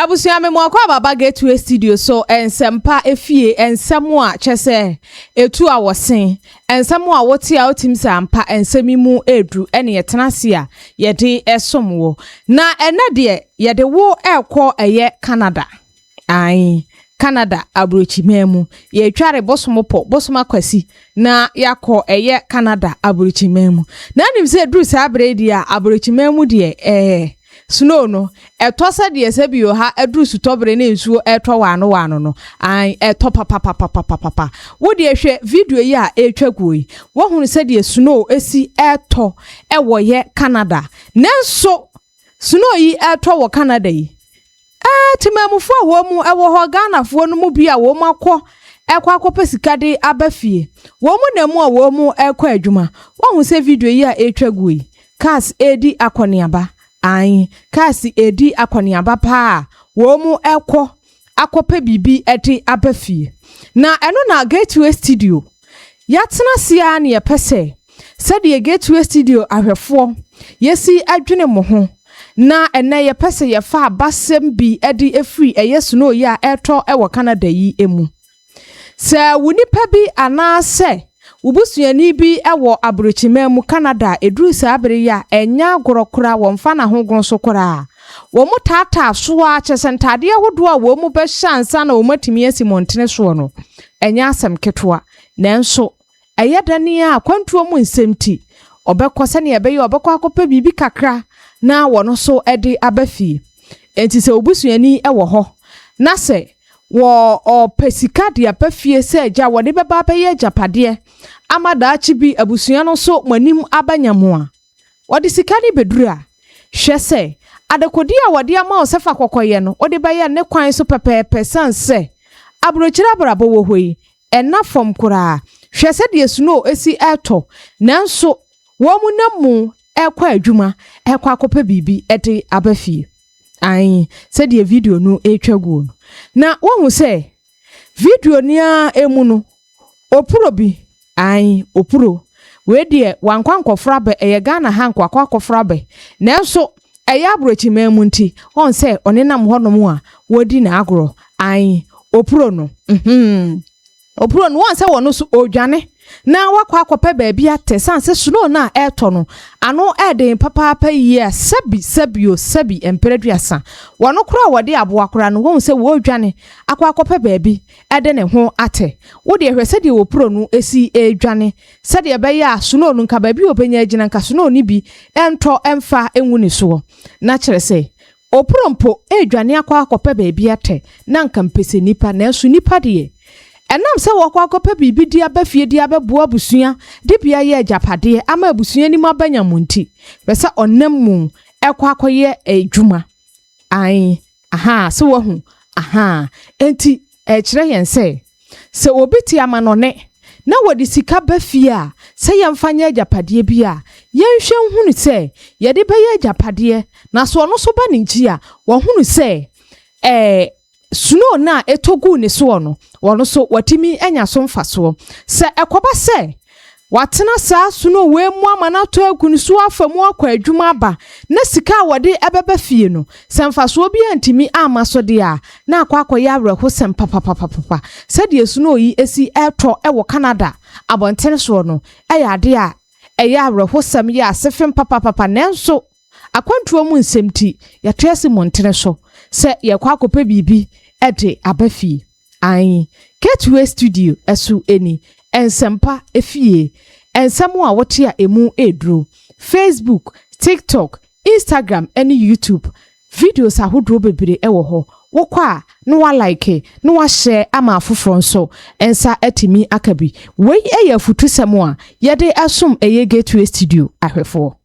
Abusia me mo akwa baba Getway Studio so ensempa efie ensemo a chese etu a wosen ensemo a wote a otim sampa ensemi mu edru ene yetenase a yede esomwo na ene de yede wo ekọ eye Canada Canada abrochi memu ye tware bosomopo bosoma kwasi na yakọ eye Canada abrochi memu na nim se dru sa abredi a abrochi memu de snow no etosa de sebio ha adru sutobre na ensuo etwa wano no an eto papa wo de hwe video yi a etwaguyi wo hunu se de snow esi eto ewo ye Canada nenso snow yi eto wo Canada yi timamufo wo mu ewo ho Ghana fo no mu bia wo makọ ekwa akopesikade abafie wo mu na mu a wo mu ekọ adwuma wo hunu se video yi a etwaguyi cars edi akoniaba kasi edi akoniaba pa wo mu ekọ akope bibi eti abafie na eno na Getway Studio yatena sia na yepese sede Getway Studio ahwefo yesi adwene mo ho na ene yepese yefa abasem bi edi efri snow ya eto ewo Canada yi emu se wunipa bi anase ubusuani bi ewo abrochimemu Canada eduru sa abere ya enya agorokora wonfa na ho gon so kora wo mu tata so a chesentade ahodo a wo mu be hyansa na wo matimi asimontene so no enya asem ketoa nanso eyedane a kwantuo mu nsemti obekose ne ebeye obekọ akopa bibi kakra na wono so ede abafie enti se ubusuani ewo ho na se wo pesika de abafie se agya wode beba beye japade amada chibi abusua no so manim abanyamu a wode sika ni bedura hwese adekodi a wode ama osefa kokoye no wode baye ne kwan so pepepe sanse abrochira brabo wo hoi ena fom kura hwese de snow esi eto nanso wo mu namu ekwa adwuma ekwa akopa bibi ede abafie se de video no etwagu na wo hu se video ni a emu no opuro bi opuro we de wankwankofra be eye Ghana hankwa kwakofra be nanso eye abrochi memu nti on se onenam honom a wodi na agro opuro no opuro no won se wono so odwane na wakwa akopa baabi atesanse snow na eto no ano eden papa yi sebi empereduasa wono kura wode aboa kura no won se wo odwane akwa akopa baabi ede ne ho ate wo de hwese de opuro no esi edwane se de be ya snow no nka baabi obenya agina nka snow ni bi ento emfa enwu ni so na kire se opuro mpo edwane akwa akopa baabi ate na nka mpese nipa na enso nipa de enam se wakwa akopa bibi di abafie di abeboa busua de bia ye japade ama abusua ni mabanyamunti besa onam mu ekwa akoye adwuma so wahu enti kire yen se obiti amanone na wodi sika bafie a se yemfanya japade bia yenhwe hunu se ye de beye japade na so no so ba ninji a wo hunu se snow na etogu ne so no wono so watimi enya so mfaso se ekoba se watena sa snow we mu amana to agunu so afamu akwa adwuma aba na sika wode ebeba fie no se mfaso bi antimi amaso de a na akwa ya awerho sem papa se de snow yi esi eto ewo Canada abontene so no eya de a eya awerho sem ya asefem papa nenso akwantuo mu nsemti ya twese montene so se ye kwa akopa bibi ede abafie Getway Studio esu eni ensempa efie ensemo a wote a emu edro Facebook, TikTok, Instagram eni YouTube videos ahodro bebere ewo ho wokwa no wa like no wa share ama afoforo nso ensa atimi akabi wei eya futusemo a yede asom eye Getway Studio ahwefo